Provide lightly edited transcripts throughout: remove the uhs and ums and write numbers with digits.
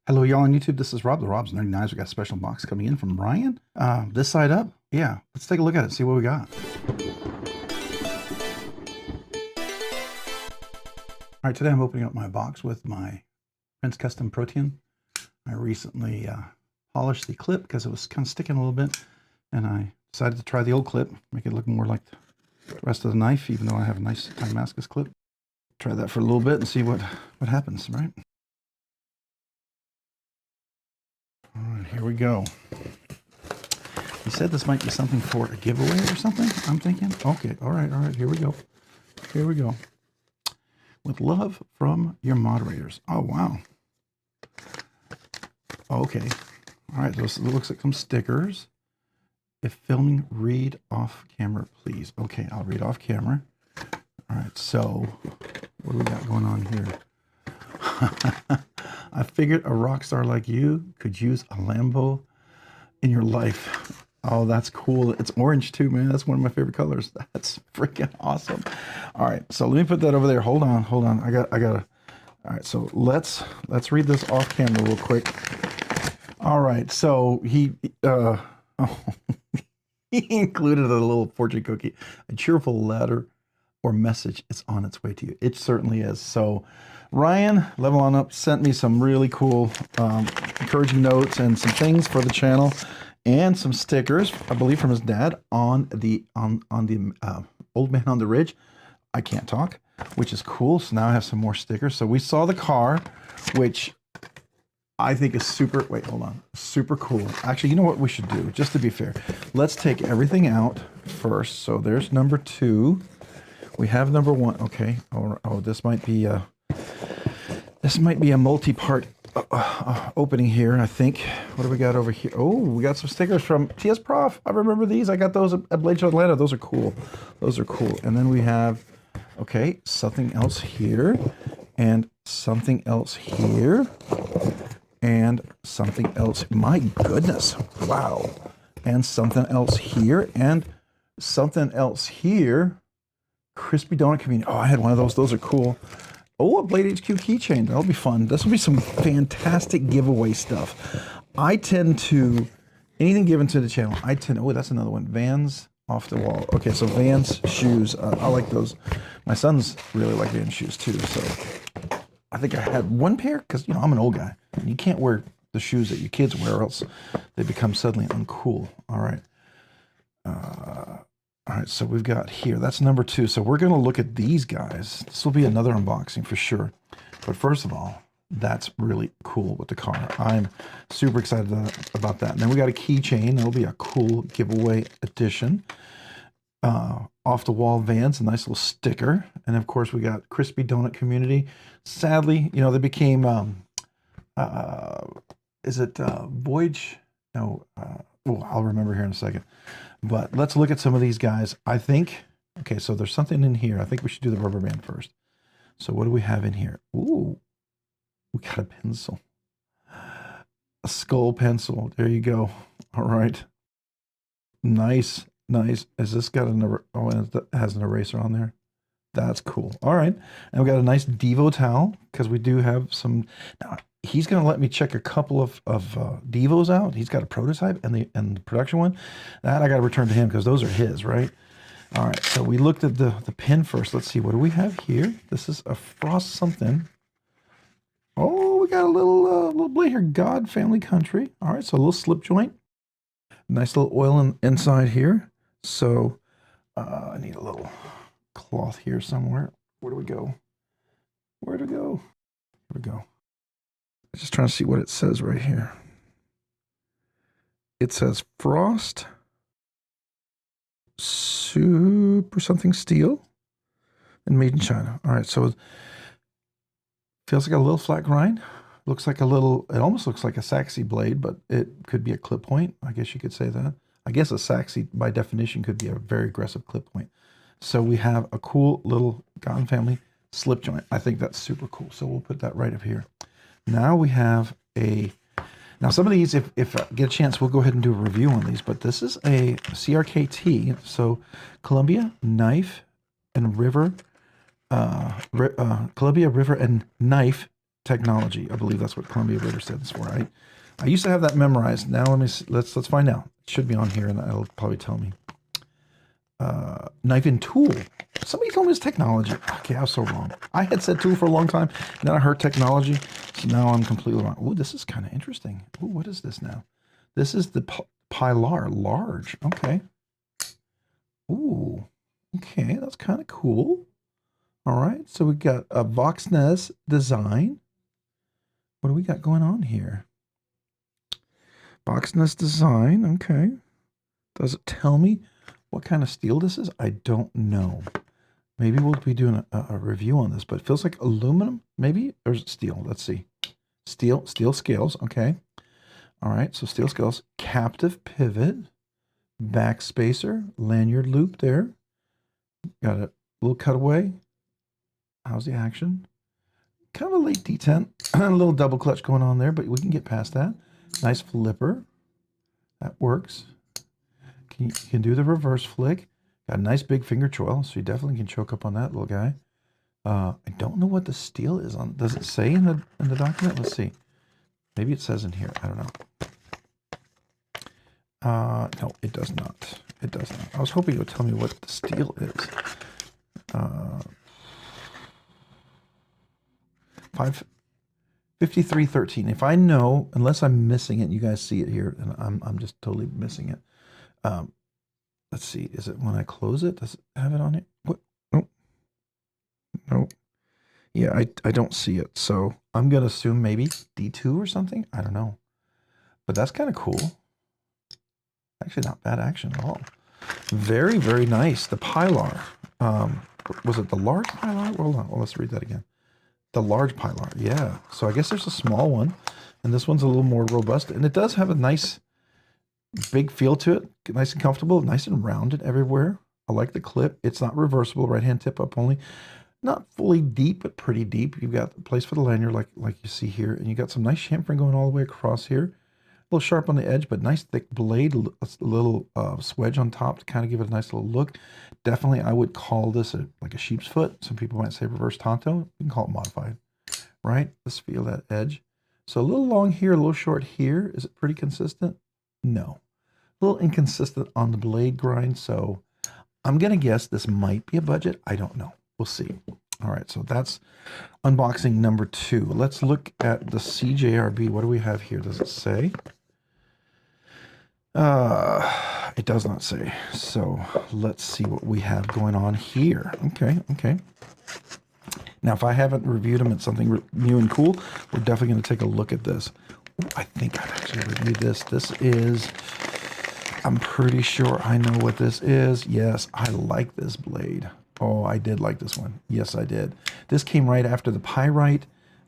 Hello, y'all on YouTube. This is Rob, the Rob's Nerdy Knives. We got a special box coming in from Ryan. This side up. Yeah, let's take a look at it, see what we got. All right, today I'm opening up my box with my Prince Custom Protein. I recently polished the clip because it was kind of sticking a little bit, and I decided to try the old clip, make it look more like the rest of the knife, even though I have a nice Damascus clip. Try that for a little bit and see what happens, right? All right, here we go. He said this might be something for a giveaway or something, I'm thinking. Okay, all right, here we go. Here we go. With love from your moderators. Oh, wow. Okay. All right, this looks like some stickers. If filming, read off camera, please. Okay, I'll read off camera. All right, so what do we got going on here? I figured a rock star like you could use a Lambo in your life. Oh, that's cool. It's orange too, man. That's one of my favorite colors. That's freaking awesome. All right, so let me put that over there. Hold on. I gotta. All right, so let's read this off camera real quick. All right, so he he included a little fortune cookie, a cheerful letter or message. It's on its way to you. It certainly is. So Ryan, Level On Up, sent me some really cool encouraging notes and some things for the channel and some stickers, I believe from his dad, on the Old Man on the Ridge. I can't talk, which is cool. So now I have some more stickers. So we saw the car, which I think is super, wait, hold on, super cool. Actually, you know what we should do, just to be fair? Let's take everything out first. So there's number 2. We have number 1. Okay. Oh, this might be a multi-part opening here, I think. What do we got over here? Oh, we got some stickers from TS Prof. I remember these. I got those at Blade Show Atlanta. Those are cool. Those are cool. And then we have, okay, something else here, and something else here, and something else. My goodness. Wow. And something else here, and something else here. Crispy Donut Community. Oh, I had one of those. Those are cool. Oh, a Blade HQ keychain. That'll be fun. This will be some fantastic giveaway stuff. I tend to, anything given to the channel, oh, that's another one. Vans off the wall. Okay, so Vans shoes. I like those. My sons really like Vans shoes too. So I think I had one pair because, you know, I'm an old guy. And you can't wear the shoes that your kids wear or else they become suddenly uncool. All right. All right, so we've got here, that's number 2. So we're gonna look at these guys. This will be another unboxing for sure. But first of all, that's really cool with the car. I'm super excited about that. And then we got a keychain. That'll be a cool giveaway edition. Off the wall Vans, a nice little sticker. And of course we got Crispy Donut Community. Sadly, you know, they became, is it Voyage? No, oh, I'll remember here in a second. But let's look at some of these guys. I think, okay, so there's something in here. I think we should do the rubber band first. So what do we have in here? Ooh, we got a pencil. A skull pencil. There you go. All right. Nice, nice. Has this got oh, it has an eraser on there? That's cool. All right. And we got a nice Divo towel because we do have some. Now, he's going to let me check a couple of Divos out. He's got a prototype and the production one. That I got to return to him because those are his, right? All right. So we looked at the pin first. Let's see. What do we have here? This is a Frost something. Oh, we got a little blade here. God, Family, Country. All right. So a little slip joint. Nice little oil inside here. So I need a little cloth here somewhere. Where do we go? Where to go? Here we go. Just trying to see what it says right here. It says Frost Super something steel and made in China. All right, so it feels like a little flat grind. Looks like a little, it almost looks like a Saxy blade, but it could be a clip point. I guess you could say that. I guess a Saxy by definition could be a very aggressive clip point. So we have a cool little Gone Family slip joint. I think that's super cool. So we'll put that right up here. Now we have now some of these, if I get a chance, we'll go ahead and do a review on these, but this is a CRKT, so Columbia Knife and River, Columbia River and Knife technology. I believe that's what Columbia River stands for. I used to have that memorized. Now let me see, let's find out. It should be on here, and it'll probably tell me. Knife and tool. Somebody told me it's technology. Okay, I was so wrong. I had said tool for a long time, and then I heard technology, so now I'm completely wrong. Ooh, this is kind of interesting. Ooh, what is this now? This is the Pilar large. Okay. Ooh, okay, that's kind of cool. All right, so we got a Voxnez design. What do we got going on here? Voxnez design, okay. Does it tell me what kind of steel this is? I don't know. Maybe we'll be doing a review on this, but it feels like aluminum, maybe? Or is it steel? Let's see. Steel scales, okay. All right, so steel scales. Captive pivot, back spacer, lanyard loop there. Got a little cutaway. How's the action? Kind of a late D10. A little double clutch going on there, but we can get past that. Nice flipper. That works. You can do the reverse flick. Got a nice big finger choil, so you definitely can choke up on that little guy. I don't know what the steel is on. Does it say in the document? Let's see. Maybe it says in here. I don't know. No, it does not. It does not. I was hoping it would tell me what the steel is. 5313. If I know, unless I'm missing it, you guys see it here, and I'm just totally missing it. Let's see. Is it when I close it? Does it have it on it? What? Nope. Nope. Yeah, I don't see it. So I'm gonna assume maybe D2 or something. I don't know. But that's kind of cool. Actually, not bad action at all. Very, very nice. The Pilar. Was it the large Pilar? Hold on. Well, let's read that again. The large Pilar. Yeah. So I guess there's a small one, and this one's a little more robust, and it does have a nice big feel to it. Nice and comfortable, nice and rounded everywhere. I like the clip. It's not reversible, right hand tip up only. Not fully deep, but pretty deep. You've got a place for the lanyard like you see here, and you got some nice chamfering going all the way across here. A little sharp on the edge, but nice thick blade, a little swedge on top to kind of give it a nice little look. Definitely, I would call this like a sheep's foot. Some people might say reverse tanto. You can call it modified, right? Let's feel that edge. So a little long here, a little short here. Is it pretty consistent? No. A little inconsistent on the blade grind, so I'm going to guess this might be a budget. I don't know. We'll see. All right, so that's unboxing number 2. Let's look at the CJRB. What do we have here? Does it say? It does not say. So let's see what we have going on here. Okay. Now, if I haven't reviewed them, it's something new and cool. We're definitely going to take a look at this. Ooh, I think I've actually reviewed this. This is... I'm pretty sure I know what this is. Yes, I like this blade. Oh, I did like this one. Yes, I did. This came right after the Pyrite.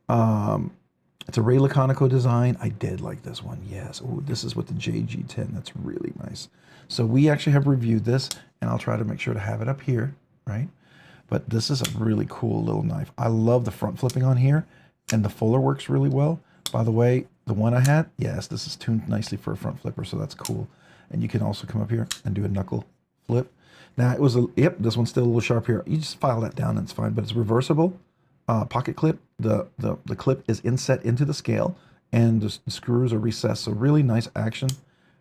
It's a Ray Laconico design. I did like this one. Yes. Oh, this is with the JG10. That's really nice. So we actually have reviewed this, and I'll try to make sure to have it up here, right? But this is a really cool little knife. I love the front flipping on here, and the fuller works really well. By the way, the one I had, yes, this is tuned nicely for a front flipper, so that's cool. And you can also come up here and do a knuckle flip. Now it was yep, this one's still a little sharp here. You just file that down and it's fine, but it's reversible. Pocket clip. The clip is inset into the scale, and the screws are recessed. So really nice action,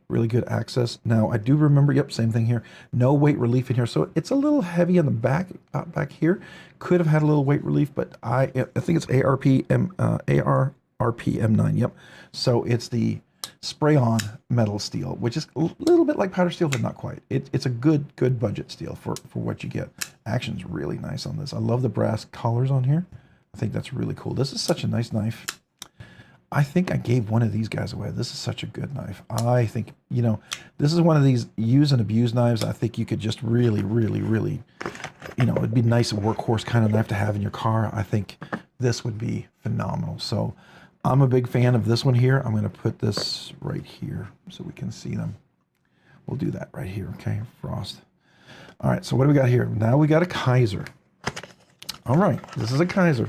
really good access. Now I do remember, yep, same thing here. No weight relief in here, so it's a little heavy on the back back here. Could have had a little weight relief, but I think it's ARRPM9. Yep. So it's the spray-on metal steel, which is a little bit like powder steel, but not quite. It's a good budget steel for what you get. Action's really nice on this. I love the brass collars on here. I think that's really cool. This is such a nice knife. I think I gave one of these guys away. This is such a good knife. I think, you know, this is one of these use and abuse knives. I think you could just really, you know, it'd be a nice workhorse kind of knife to have in your car. I think this would be phenomenal. So I'm a big fan of this one here. I'm going to put this right here so we can see them. We'll do that right here, okay? Frost. All right, so what do we got here? Now we got a Kaiser. All right, this is a Kaiser.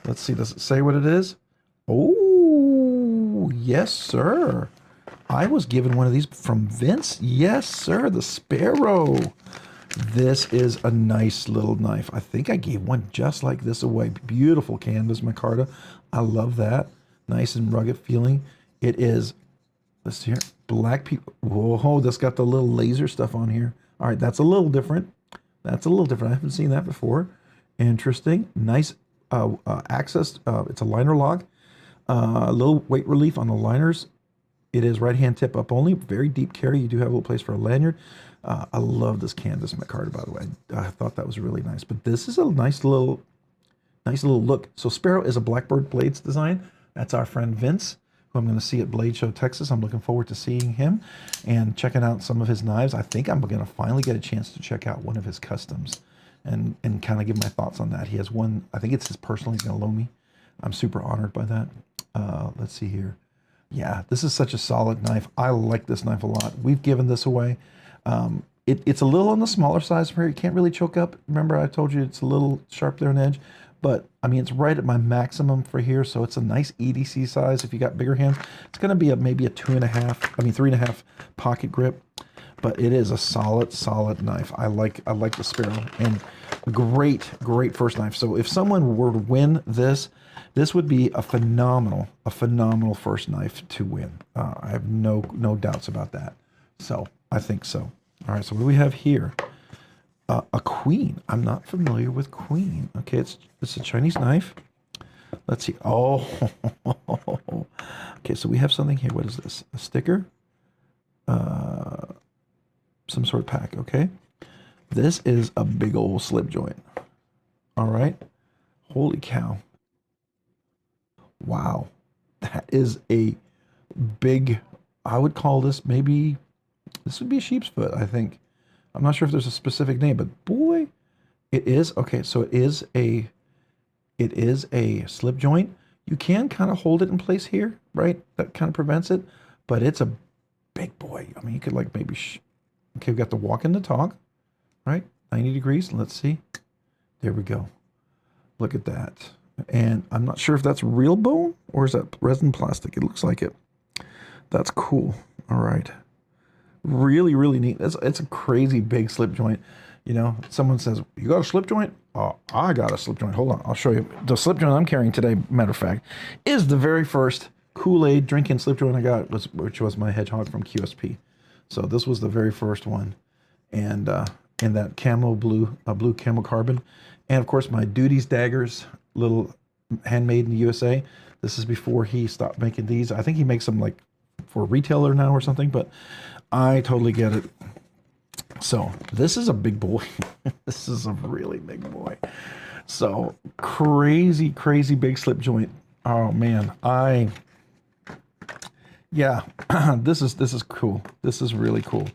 Let's see, does it say what it is? Oh, yes, sir. I was given one of these from Vince. Yes, sir, the Sparrow. This is a nice little knife. I think I gave one just like this away. Beautiful canvas micarta. I love that. Nice and rugged feeling. It is, let's see here, black people. Whoa, that's got the little laser stuff on here. All right, that's a little different. That's a little different. I haven't seen that before. Interesting. Nice access. It's a liner lock. A little weight relief on the liners. It is right-hand tip up only. Very deep carry. You do have a little place for a lanyard. I love this canvas micarta, by the way. I thought that was really nice. But this is a nice little look. So Sparrow is a Blackbird Blades design. That's our friend Vince, who I'm going to see at Blade Show, Texas. I'm looking forward to seeing him and checking out some of his knives. I think I'm going to finally get a chance to check out one of his customs and kind of give my thoughts on that. He has one, I think it's his personal, he's going to loan me. I'm super honored by that. Let's see here. Yeah, this is such a solid knife. I like this knife a lot. We've given this away. It's a little on the smaller size for here. You can't really choke up. Remember I told you it's a little sharp there on the edge. But, I mean, it's right at my maximum for here, so it's a nice EDC size. If you got bigger hands, it's going to be maybe a 3.5 pocket grip. But it is a solid knife. I like the Sparrow. And great first knife. So if someone were to win this, this would be a phenomenal first knife to win. I have no doubts about that. So I think so. All right, so what do we have here? A queen. I'm not familiar with queen. Okay, it's a Chinese knife. Let's see. Oh, okay. So we have something here. What is this? A sticker? Some sort of pack. Okay. This is a big old slip joint. All right. Holy cow. Wow. That is a big, I would call this maybe, this would be a sheep's foot, I think. I'm not sure if there's a specific name, but boy, it is. Okay, so it is a slip joint. You can kind of hold it in place here, right? That kind of prevents it, but it's a big boy. I mean, you could like maybe, okay, we've got the walk and the talk, right? 90 degrees. Let's see. There we go. Look at that. And I'm not sure if that's real bone or is that resin plastic. It looks like it. That's cool. All right. Really neat. It's a crazy big slip joint. You know, someone says, you got a slip joint? Oh, I got a slip joint. Hold on. I'll show you. The slip joint I'm carrying today, matter of fact, is the very first Kool-Aid drinking slip joint I got, which was my Hedgehog from QSP. So this was the very first one. And in that camo blue camo carbon. And of course, my Duties daggers, little handmade in the USA. This is before he stopped making these. I think he makes them like for a retailer now or something, but I totally get it. So this is a big boy. This is a really big boy. So crazy big slip joint. Oh man, yeah, this is cool. This is really cool.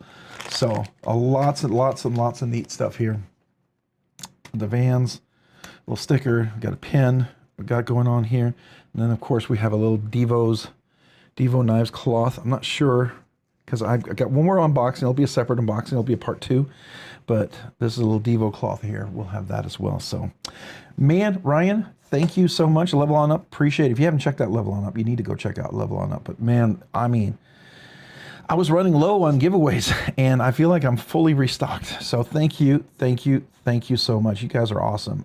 So lots of neat stuff here. The Vans, little sticker, got a pin we got going on here. And then of course we have a little Divo Knives cloth. I'm not sure because I got one more unboxing. It'll be a separate unboxing. It'll be a part 2. But this is a little Divo cloth here. We'll have that as well. So, man, Ryan, thank you so much. Level On Up, appreciate it. If you haven't checked out Level On Up, you need to go check out Level On Up. But man, I mean, I was running low on giveaways, and I feel like I'm fully restocked. So thank you so much. You guys are awesome.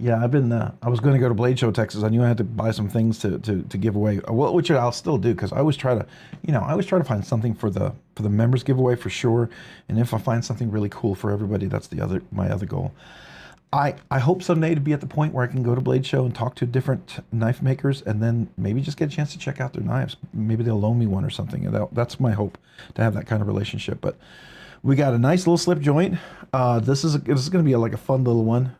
Yeah, I've been. I was going to go to Blade Show, Texas. I knew I had to buy some things to give away. Well, which I'll still do because I always try to, find something for the members giveaway for sure. And if I find something really cool for everybody, that's my other goal. I hope someday to be at the point where I can go to Blade Show and talk to different knife makers, and then maybe just get a chance to check out their knives. Maybe they'll loan me one or something. And that's my hope, to have that kind of relationship. But we got a nice little slip joint. This is going to be like a fun little one.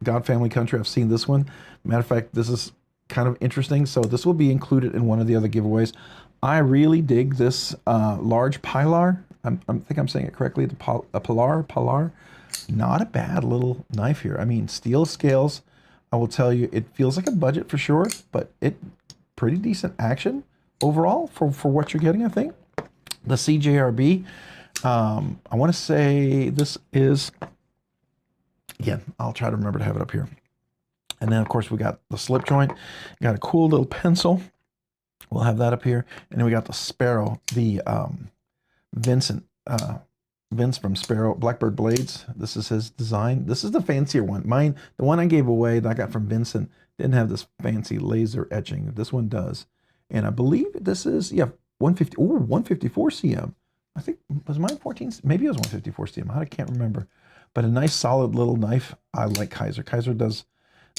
God Family Country. I've seen this one. Matter of fact, this is kind of interesting. So this will be included in one of the other giveaways. I really dig this large Pilar. I think I'm saying it correctly. The Pilar. Not a bad little knife here. I mean, steel scales. I will tell you, it feels like a budget for sure, but it pretty decent action overall for what you're getting. I think the CJRB. I want to say this is, again, I'll try to remember to have it up here. And then of course we got the slip joint, got a cool little pencil. We'll have that up here. And then we got the Sparrow, the Vincent Vince from Sparrow Blackbird Blades. This is his design. This is the fancier one. Mine, the one I gave away that I got from Vincent, didn't have this fancy laser etching. This one does. And I believe this is, yeah, 150, ooh, 154 cm. I think, was mine 14? Maybe it was 154 cm. I can't remember. But a nice solid little knife. I like Kaiser. Kaiser does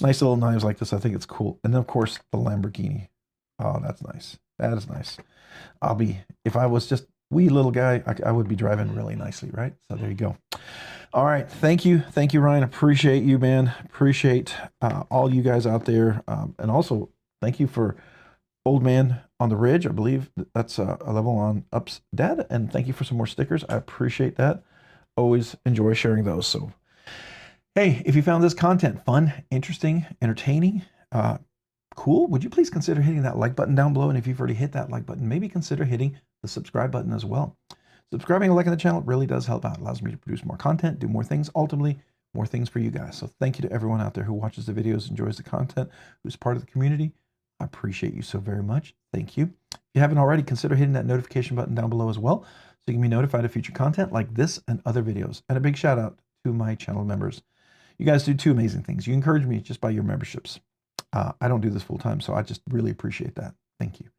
nice little knives like this. I think it's cool. And then, of course, the Lamborghini. Oh, that's nice. That is nice. If I was just wee little guy, I would be driving really nicely, right? So there you go. All right. Thank you. Thank you, Ryan. Appreciate you, man. Appreciate all you guys out there. And also, thank you for Old Man on the Ridge. I believe that's a level on Up's dad. And thank you for some more stickers. I appreciate that. Always enjoy sharing those. So, hey, if you found this content fun, interesting, entertaining, cool, would you please consider hitting that like button down below? And if you've already hit that like button, maybe consider hitting the subscribe button as well. Subscribing and liking the channel really does help out. It allows me to produce more content, do more things, ultimately more things for you guys. So thank you to everyone out there who watches the videos, enjoys the content, who's part of the community. I appreciate you so very much. Thank you. If you haven't already, consider hitting that notification button down below as well, so you can be notified of future content like this and other videos. And a big shout out to my channel members. You guys do two amazing things. You encourage me just by your memberships. I don't do this full time, so I just really appreciate that. Thank you.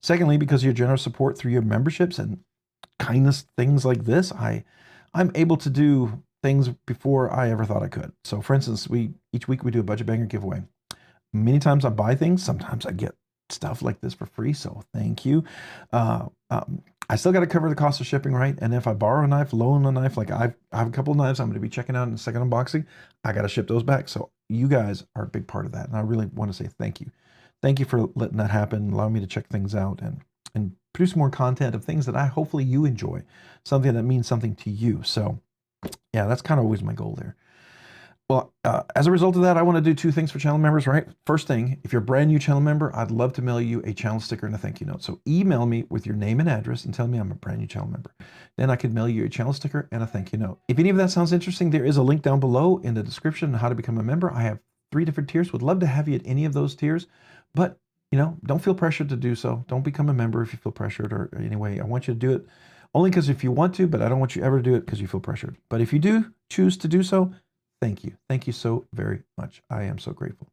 Secondly, because of your generous support through your memberships and kindness, things like this, I'm able to do things before I ever thought I could. So for instance, each week we do a budget banger giveaway. Many times I buy things, sometimes I get stuff like this for free, so thank you. I still got to cover the cost of shipping, right? And if I borrow a knife, loan a knife, like I have a couple of knives I'm going to be checking out in the second unboxing, I got to ship those back. So you guys are a big part of that, and I really want to say thank you. Thank you for letting that happen, allowing me to check things out and produce more content of things that hopefully you enjoy, something that means something to you. So yeah, that's kind of always my goal there. Well, as a result of that, I want to do two things for channel members, right? First thing, if you're a brand new channel member, I'd love to mail you a channel sticker and a thank you note. So email me with your name and address and tell me I'm a brand new channel member. Then I could mail you a channel sticker and a thank you note. If any of that sounds interesting, there is a link down below in the description on how to become a member. I have 3 different tiers. Would love to have you at any of those tiers, but don't feel pressured to do so. Don't become a member if you feel pressured, or anyway, I want you to do it only because if you want to, but I don't want you ever to do it because you feel pressured. But if you do choose to do so, thank you. Thank you so very much. I am so grateful.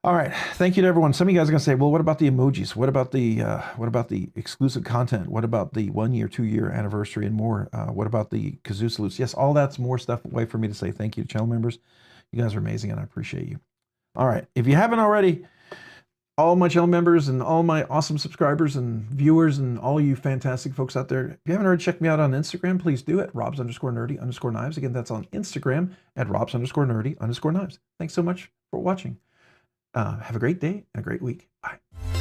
All right. Thank you to everyone. Some of you guys are going to say, well, what about the emojis? What about the exclusive content? What about the 1 year, 2 year anniversary and more? What about the kazoo salutes? Yes, all that's more stuff. Way for me to say thank you to channel members. You guys are amazing and I appreciate you. All right. If you haven't already, all my channel members and all my awesome subscribers and viewers and all you fantastic folks out there, if you haven't already checked me out on Instagram, please do it. Robs_nerdy_knives. Again, that's on Instagram at Robs_nerdy_knives. Thanks so much for watching. Have a great day and a great week. Bye.